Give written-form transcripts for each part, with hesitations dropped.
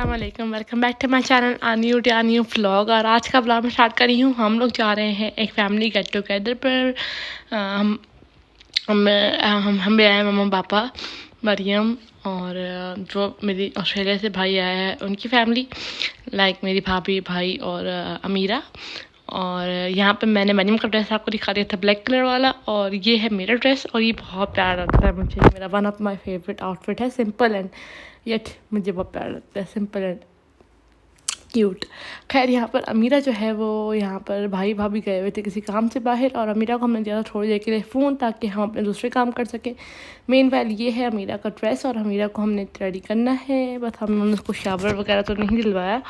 अस्सलाम वालेकुम, welcome back to my channel new vlog. और आज का व्लॉग मैं स्टार्ट कर रही हूँ। हम लोग जा रहे हैं एक फैमिली गेट टुगेदर पर। हम भी आए, मम्मा पापा, मरियम और जो मेरी ऑस्ट्रेलिया से भाई आया है उनकी फैमिली, लाइक मेरी भाभी, भाई और अमीरा। और यहाँ पे मैंने मरियम का ड्रेस आपको दिखा दिया था, ब्लैक कलर वाला, और ये है मेरा ड्रेस और ये बहुत प्यारा लगता है मुझे। मेरा one of my favourite outfit है, सिंपल एंड येट मुझे बहुत प्यारा लगता है, सिंपल एंड क्यूट। खैर यहाँ पर अमीरा जो है वो यहाँ पर भाई भाभी गए हुए थे किसी काम से बाहर, और अमीरा को हमने दिया था थोड़ी देर के लिए फ़ोन ताकि हम अपने दूसरे काम कर सकें। मेन वाल ये है अमीरा का ड्रेस, और अमीरा को हमने रेडी करना है। बस हमने उसको शावर वगैरह तो नहीं दिलवाया,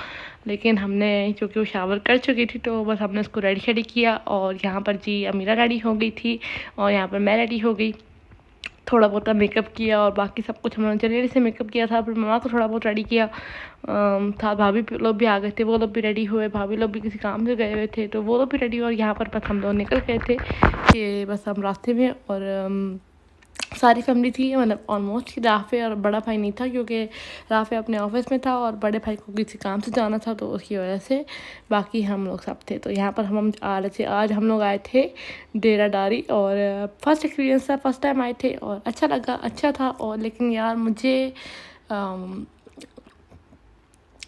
लेकिन हमने क्योंकि वो शावर कर चुकी थी तो बस हमने उसको रेडी शेडी किया। और यहाँ पर जी अमीरा रेडी हो गई थी और यहाँ पर मैं रेडी हो गई, थोड़ा बहुत मेकअप किया और बाकी सब कुछ हमने जल्दी से मेकअप किया था। फिर मम्मा को थोड़ा बहुत रेडी किया था। भाभी लोग भी आ गए थे, वो लोग भी रेडी हुए। भाभी लोग भी किसी काम से गए हुए थे तो वो लोग भी रेडी हुए। और यहाँ पर बस हम लोग निकल गए थे कि बस हम रास्ते में, और सारी फैमिली थी, मतलब ऑलमोस्ट। राफ़े और बड़ा भाई नहीं था क्योंकि राफ़े अपने ऑफिस में था और बड़े भाई को किसी काम से जाना था, तो उसकी वजह से बाकी हम लोग सब थे। तो यहाँ पर हम आ रहे थे। आज हम लोग आए थे डेरा डारी, और फर्स्ट एक्सपीरियंस था, फर्स्ट टाइम आए थे और अच्छा लगा, अच्छा था। और लेकिन यार मुझे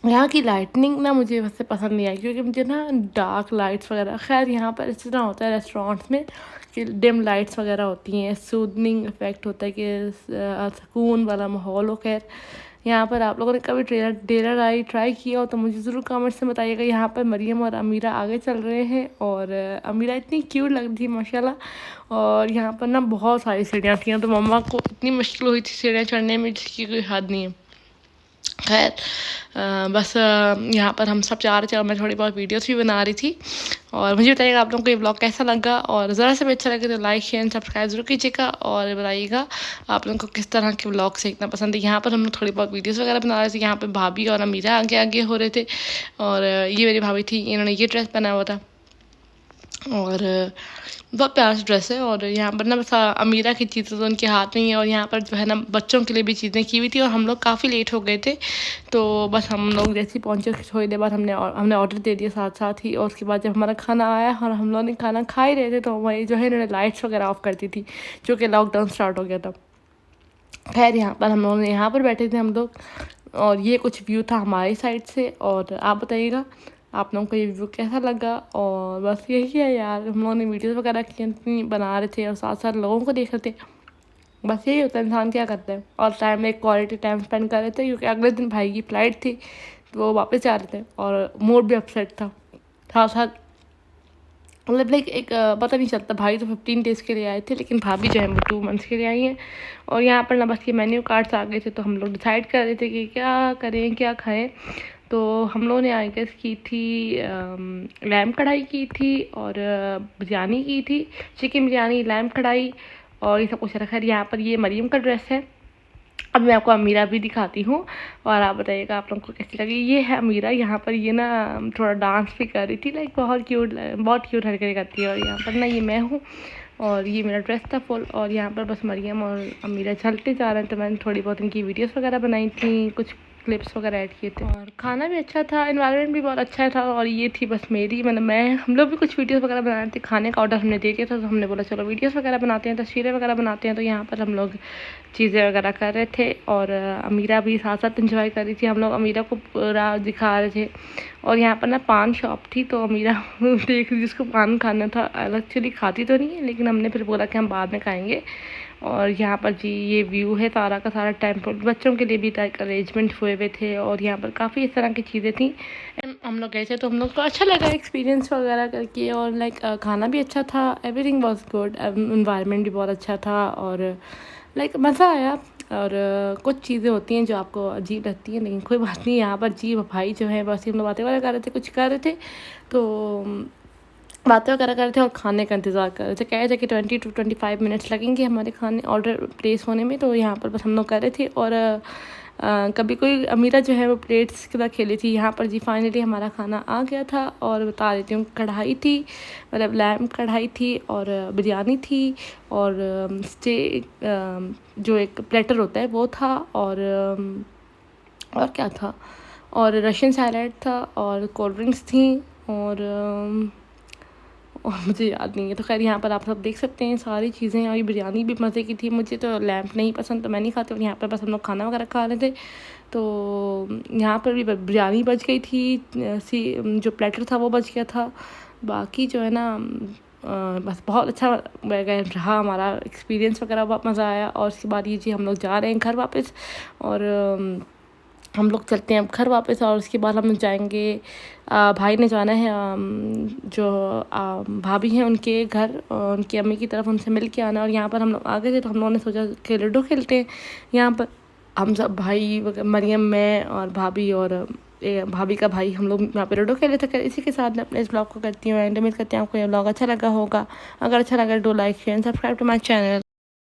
यहाँ की लाइटनिंग ना मुझे वैसे पसंद नहीं आई, क्योंकि मुझे ना डार्क लाइट्स वगैरह, खैर यहाँ पर इस तरह होता है रेस्टोरेंट्स में कि डिम लाइट्स वगैरह होती हैं, सूदनिंग इफ़ेक्ट होता है कि सुकून वाला माहौल हो। खैर यहाँ पर आप लोगों ने कभी डेरा डाई ट्राई किया हो तो मुझे ज़रूर कमेंट्स में बताइएगा। यहाँ पर मरियम और अमीरा आगे चल रहे हैं, और अमीरा इतनी क्यूट लग रही थी माशाल्लाह। और यहाँ पर ना बहुत सारी सीढ़ियाँ थी, तो मम्मा को इतनी मुश्किल हुई थी सीढ़ियाँ चढ़ने में जिसकी कोई हद नहीं है। खैर बस यहाँ पर हम सब जा रहे थे और मैं थोड़ी बहुत वीडियोस भी बना रही थी। और मुझे बताइएगा आप लोगों को ये ब्लॉग कैसा लगा, और ज़रा से भी अच्छा लगे तो लाइक शेयर सब्सक्राइब जरूर कीजिएगा, और बताइएगा आप लोगों को किस तरह के ब्लॉग देखना पसंद है। यहाँ पर हम लोग थोड़ी बहुत वीडियोस वगैरह बना रहे थे। यहाँ पर भाभी और अमीरा आगे आगे हो रहे थे, और ये मेरी भाभी थी, इन्होंने ये ड्रेस पहना हुआ था और बहुत प्यारा सा ड्रेस है। और यहाँ पर ना बस अमीरा की चीज़ें तो उनके हाथ में ही है, और यहाँ पर जो है ना बच्चों के लिए भी चीज़ें की हुई थी। और हम लोग काफ़ी लेट हो गए थे, तो बस हम लोग जैसे ही पहुँचे थोड़ी देर बाद हमने ऑर्डर दे दिया साथ साथ ही। और उसके बाद जब हमारा खाना आया और हम लोग ने खाना खा ही रहे थे तो वही जो है इन्होंने लाइट्स वगैरह ऑफ कर दी थी, जो कि लॉकडाउन स्टार्ट हो गया था। खैर यहाँ पर हम लोग यहाँ पर बैठे थे हम लोग, और ये कुछ व्यू था हमारी साइड से। और आप बताइएगा आप लोगों को ये व्यू कैसा लगा। और बस यही है यार, हम लोगों ने वीडियोस वगैरह की बना रहे थे और साथ साथ लोगों को देख रहे थे। बस यही होता है, इंसान क्या करता है। और टाइम में क्वालिटी टाइम स्पेंड कर रहे थे, क्योंकि अगले दिन भाई की फ़्लाइट थी तो वो वापस जा रहे थे और मूड भी अपसेट था। साथ साथ मतलब लाइक एक पता नहीं चलता, भाई तो 15 डेज़ के लिए आए थे, लेकिन भाभी जो है वो 2 मंथ्स के लिए आई हैं। और यहाँ पर ना बस ये मेन्यू कार्ड्स आ गए थे, तो हम लोग डिसाइड कर रहे थे कि क्या करें क्या खाएं। तो हम लोगों ने आई गेस की थी लैम कढ़ाई की थी, और बिरयानी की थी, चिकन बिरयानी, लैम कढ़ाई और ये सब कुछ रखा है। यहाँ पर ये मरियम का ड्रेस है। अब मैं आपको अमीरा भी दिखाती हूँ और आप बताइएगा आप लोगों को कैसी लगी। ये है अमीरा, यहाँ पर ये ना थोड़ा डांस भी कर रही थी, लाइक बहुत क्यूट हरकतें करती है। और यहाँ पर ना ये मैं हूँ, और ये मेरा ड्रेस था फुल। और यहाँ पर बस मरियम और अमीरा चलते जा रहे हैं, तो मैंने थोड़ी बहुत इनकी वीडियोस वगैरह बनाई थी, कुछ क्लिप्स वगैरह ऐड किए थे। और खाना भी अच्छा था, एनवायरनमेंट भी बहुत अच्छा था। और ये थी बस मेरी, मतलब हम लोग भी कुछ वीडियोस वगैरह बना रहे थे। खाने का ऑर्डर हमने दे दिया था, तो हमने बोला चलो वीडियोस वगैरह बनाते हैं, तस्वीरें वगैरह बनाते हैं। तो यहाँ पर हम लोग चीज़ें वगैरह कर रहे थे, और अमीरा भी साथ साथ इंजॉय कर रही थी। हम लोग अमीरा को पूरा दिखा रहे थे। और यहाँ पर ना पान शॉप थी, तो अमीरा देख रही जिसको पान खाना था। एक्चुअली खाती तो नहीं है, लेकिन हमने फिर बोला कि हम बाद में खाएंगे। और यहाँ पर जी ये व्यू है सारा का सारा टेम्पल, बच्चों के लिए भी लाइक अरेंजमेंट हुए हुए थे। और यहाँ पर काफ़ी इस तरह की चीज़ें थी। हम लोग गए थे तो हम लोग को अच्छा लगा एक्सपीरियंस वगैरह करके, और लाइक खाना भी अच्छा था, एवरीथिंग वाज गुड, एनवायरनमेंट भी बहुत अच्छा था, और लाइक मज़ा आया। और कुछ चीज़ें होती हैं जो आपको अजीब लगती हैं, लेकिन कोई बात नहीं। यहाँ पर जी भाई जो है बस हम लोग बातें वगैरह कर रहे थे, कुछ कर रहे थे, तो बातें वगैरह कर रहे थे और खाने का इंतज़ार कर रहे थे। कह रहे थे कि 20 to 25 मिनट्स लगेंगे हमारे खाने ऑर्डर प्लेस होने में। तो यहाँ पर बस हम लोग कर रहे थे, और कभी कोई अमीरा जो है वो प्लेट्स के साथ खेली थी। यहाँ पर जी फाइनली हमारा खाना आ गया था, और बता देती हूँ कढ़ाई थी, मतलब लैम कढ़ाई थी, और बिरयानी थी, और जो एक प्लेटर होता है वो था, और क्या था, और रशियन सैलड था और कोल्ड ड्रिंक्स थी और मुझे याद नहीं है। तो खैर यहाँ पर आप सब देख सकते हैं सारी चीज़ें। और ये बिरयानी भी मज़े की थी। मुझे तो लैम्प नहीं पसंद तो मैं नहीं खाती, और यहाँ पर बस हम लोग खाना वगैरह खा रहे थे। तो यहाँ पर भी बिरयानी बच गई थी, जो प्लेटर था वो बच गया था। बाकी जो है ना बस बहुत अच्छा रहा हमारा एक्सपीरियंस वगैरह, बहुत मज़ा आया। और उसके बाद ये जी हम लोग जा रहे हैं घर वापस, और हम लोग चलते हैं अब घर वापस। और उसके बाद हम लोग जाएंगे, भाई ने जाना है जो भाभी हैं उनके घर, उनकी अम्मी की तरफ, उनसे मिल के आना। और यहाँ पर हम लोग आ गए थे, तो हम लोगों ने सोचा कि लूडो खेलते हैं। यहाँ पर हम सब भाई मरियम, मैं और भाभी और भाभी का भाई, हम लोग यहाँ पे लूडो खेले थे। इसी के साथ मैं अपने इस ब्लॉग को करती हूँ एंड। उम्मीद करती हूँ आपको ये ब्लॉग अच्छा लगा होगा। अगर अच्छा लगा do like share subscribe to my channel.